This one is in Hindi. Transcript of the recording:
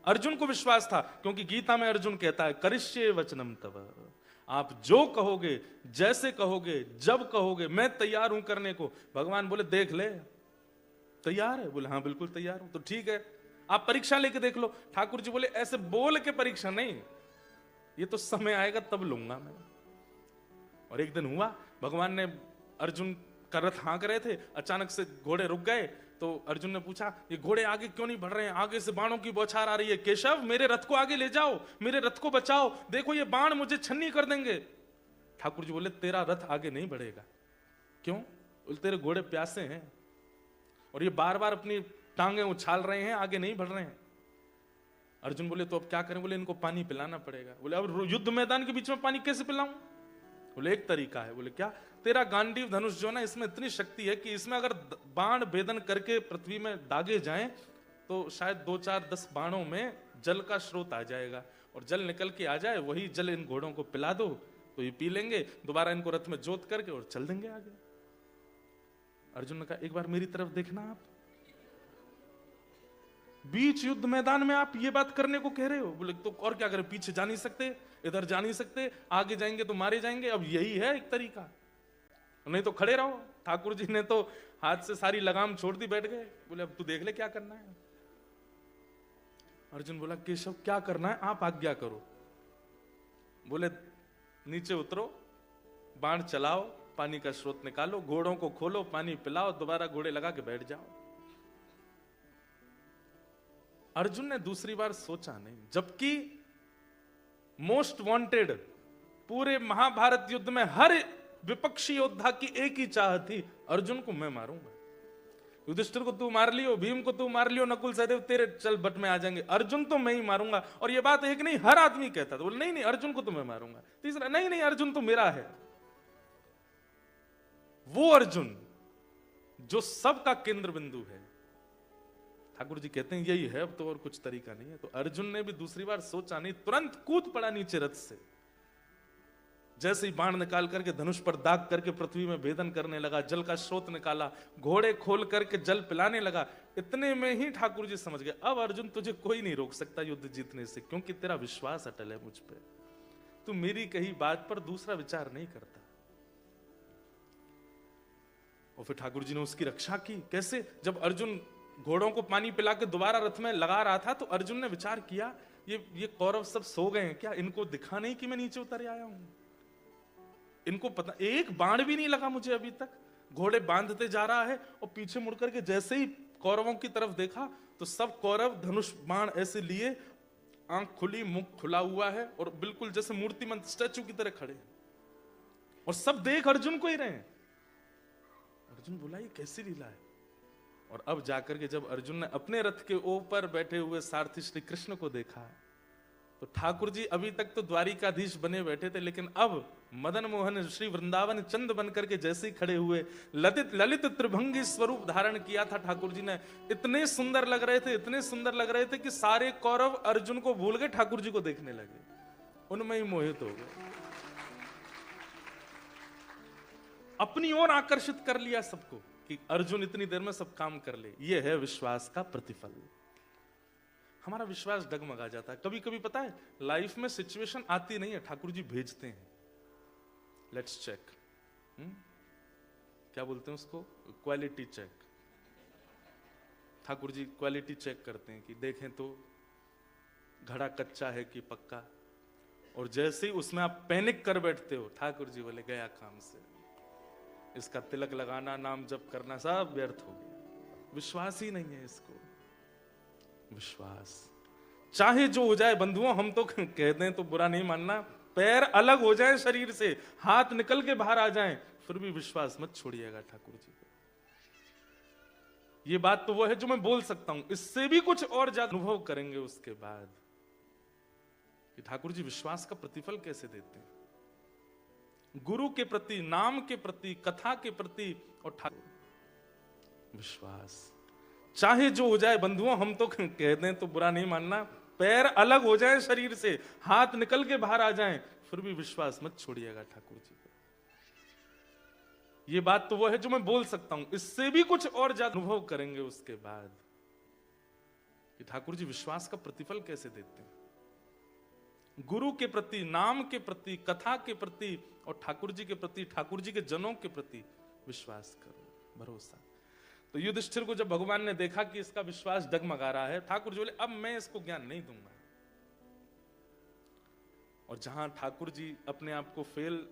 अर्जुन को विश्वास था, क्योंकि गीता में अर्जुन कहता है करिष्ये वचनम तव, आप जो कहोगे, जैसे कहोगे, जब कहोगे, मैं तैयार हूं करने को। भगवान बोले देख ले, तैयार है? बोले हाँ बिल्कुल तैयार हूं। तो ठीक है, आप परीक्षा लेके देख लो। ठाकुर जी बोले ऐसे बोल के परीक्षा नहीं, ये तो समय आएगा तब लूंगा मैं। और एक दिन हुआ, भगवान ने अर्जुन का रथ हाँक रहे थे, अचानक से घोड़े रुक गए। तो अर्जुन ने पूछा ये घोड़े आगे क्यों नहीं बढ़ रहे हैं? आगे से बाणों की बौछार आ रही है। केशव मेरे रथ को आगे ले जाओ, मेरे रथ को बचाओ, देखो ये बाण मुझे छन्नी कर देंगे। ठाकुर जी बोले तेरा रथ आगे नहीं बढ़ेगा। क्यों? बोले तेरे घोड़े प्यासे हैं और ये बार बार अपनी टांगे उछाल रहे हैं, आगे नहीं बढ़ रहे हैं। अर्जुन बोले तो अब क्या करें? बोले इनको पानी पिलाना पड़ेगा। बोले अब युद्ध मैदान के बीच में पानी कैसे पिलाऊं? बोले एक तरीका है। बोले क्या? तेरा गांडीव धनुष जो ना, इसमें इतनी शक्ति है कि इसमें अगर बाण भेदन करके पृथ्वी में दागे जाएं तो शायद 2 4 10 बाणों में जल का स्रोत आ जाएगा और जल निकल के आ जाए, वही जल इन घोड़ों को पिला दो तो ये पी लेंगे, दोबारा इनको रथ में जोत करके और चल देंगे आगे। अर्जुन ने कहा एक बार मेरी तरफ देखना, आप बीच युद्ध मैदान में आप ये बात करने को कह रहे हो? बोले तो और क्या करें, पीछे जा नहीं सकते, इधर जा नहीं सकते, आगे जाएंगे तो मारे जाएंगे। अब यही है एक तरीका, नहीं तो खड़े रहो। ठाकुर जी ने तो हाथ से सारी लगाम छोड़ दी, बैठ गए। बोले अब तू देख ले क्या करना है। अर्जुन बोला केशव क्या करना है, आप आज्ञा करो। बोले नीचे उतरो, बाण चलाओ, पानी का स्रोत निकालो, घोड़ों को खोलो, पानी पिलाओ, दोबारा घोड़े लगा के बैठ जाओ। अर्जुन ने दूसरी बार सोचा नहीं, जबकि मोस्ट वांटेड पूरे महाभारत युद्ध में हर विपक्षी योद्धा की एक ही चाह थी, अर्जुन को मैं मारूंगा। युधिष्ठिर को तू मार लियो, भीम को तू मार लियो, नकुल सहदेव तेरे चल बट में आ जाएंगे, अर्जुन तो मैं ही मारूंगा। और ये बात एक नहीं हर आदमी कहता था। बोले नहीं नहीं अर्जुन को तो मैं मारूंगा। तीसरा नहीं नहीं अर्जुन तो मेरा है। वो अर्जुन जो सबका केंद्र बिंदु है। ठाकुर जी कहते हैं यही है, अब तो और कुछ तरीका नहीं है। तो अर्जुन ने भी दूसरी बार सोचा नहीं, तुरंत कूद पड़ा नीचे रथ से। जैसे ही बाण निकाल करके धनुष पर दाग करके पृथ्वी में भेदन करने लगा, जल का स्रोत निकाला, घोड़े खोल करके जल पिलाने लगा। इतने में ही ठाकुर जी समझ गए अब अर्जुन तुझे कोई नहीं रोक सकता युद्ध जीतने से, क्योंकि तेरा विश्वास अटल है मुझ पे, तू मेरी कही बात पर दूसरा विचार नहीं करता। और फिर ठाकुर जी ने उसकी रक्षा की। कैसे? जब अर्जुन घोड़ों को पानी पिला के दोबारा रथ में लगा रहा था तो अर्जुन ने विचार किया ये कौरव सब सो गए हैं क्या? इनको दिखा नहीं कि मैं नीचे उतर आया हूं? इनको पता, एक बाण भी नहीं लगा मुझे अभी तक। घोड़े बांधते जा रहा है और पीछे मुड़ करके जैसे ही कौरवों की तरफ देखा तो सब कौरव धनुष बाण ऐसे लिए, आंख खुली, मुख खुला हुआ है और बिल्कुल जैसे मूर्तिमंत स्टैचू की तरह खड़े हैं और सब देख अर्जुन को ही रहे हैं। अर्जुन बोला ये कैसी लीला है? और अब जाकर के जब अर्जुन ने अपने रथ के ऊपर बैठे हुए सारथी श्री कृष्ण को देखा तो ठाकुर जी अभी तक तो द्वारिकाधीश बने बैठे थे, लेकिन अब मदन मोहन श्री वृंदावन चंद बनकर के जैसे ही खड़े हुए, ललित त्रिभंगी स्वरूप धारण किया था ठाकुर जी ने। इतने सुंदर लग रहे थे, इतने सुंदर लग रहे थे कि सारे कौरव अर्जुन को भूल गए, ठाकुर जी को देखने लगे, उनमें ही मोहित हो गए, अपनी ओर आकर्षित कर लिया सबको कि अर्जुन इतनी देर में सब काम कर ले। यह है विश्वास का प्रतिफल। हमारा विश्वास डगमगा जाता है। कभी कभी पता है लाइफ में सिचुएशन आती नहीं है, ठाकुर जी भेजते हैं, लेट्स चेक, क्या बोलते हैं उसको, quality check. Thakur ji quality check करते हैं कि देखें तो घड़ा कच्चा है कि पक्का। और जैसे ही उसमें आप पैनिक कर बैठते हो, ठाकुर जी बोले गया काम से, इसका तिलक लगाना, नाम जप करना सब व्यर्थ हो गया। विश्वास ही नहीं है इसको। विश्वास चाहे जो हो जाए बंधुओं, हम तो कह दें तो बुरा नहीं मानना, पैर अलग हो जाए शरीर से, हाथ निकल के बाहर आ जाएं, फिर भी विश्वास मत छोड़िएगा ठाकुर जी को। ये बात तो वो है जो मैं बोल सकता हूं, इससे भी कुछ और ज्यादा अनुभव करेंगे उसके बाद कि ठाकुर जी विश्वास का प्रतिफल कैसे देते हैं, गुरु के प्रति, नाम के प्रति, कथा के प्रति। और ठाकुर विश्वास चाहे जो हो जाए बंधुओं, हम तो कह दें तो बुरा नहीं मानना, पैर अलग हो जाए शरीर से, हाथ निकल के बाहर आ जाएं, फिर भी विश्वास मत छोड़िएगा ठाकुर जी को। ये बात तो वो है जो मैं बोल सकता हूं, इससे भी कुछ और ज्यादा अनुभव करेंगे उसके बाद कि ठाकुर जी विश्वास का प्रतिफल कैसे देते हैं। गुरु के प्रति, नाम के प्रति, कथा के प्रति और ठाकुर जी के प्रति, ठाकुर जी के जनों के प्रति विश्वास करो, भरोसा। तो युधिष्ठिर को जब भगवान ने देखा कि इसका विश्वास डगमगा रहा है, ठाकुर जी बोले अब मैं इसको ज्ञान नहीं दूंगा। और जहां ठाकुर जी अपने आप को फेल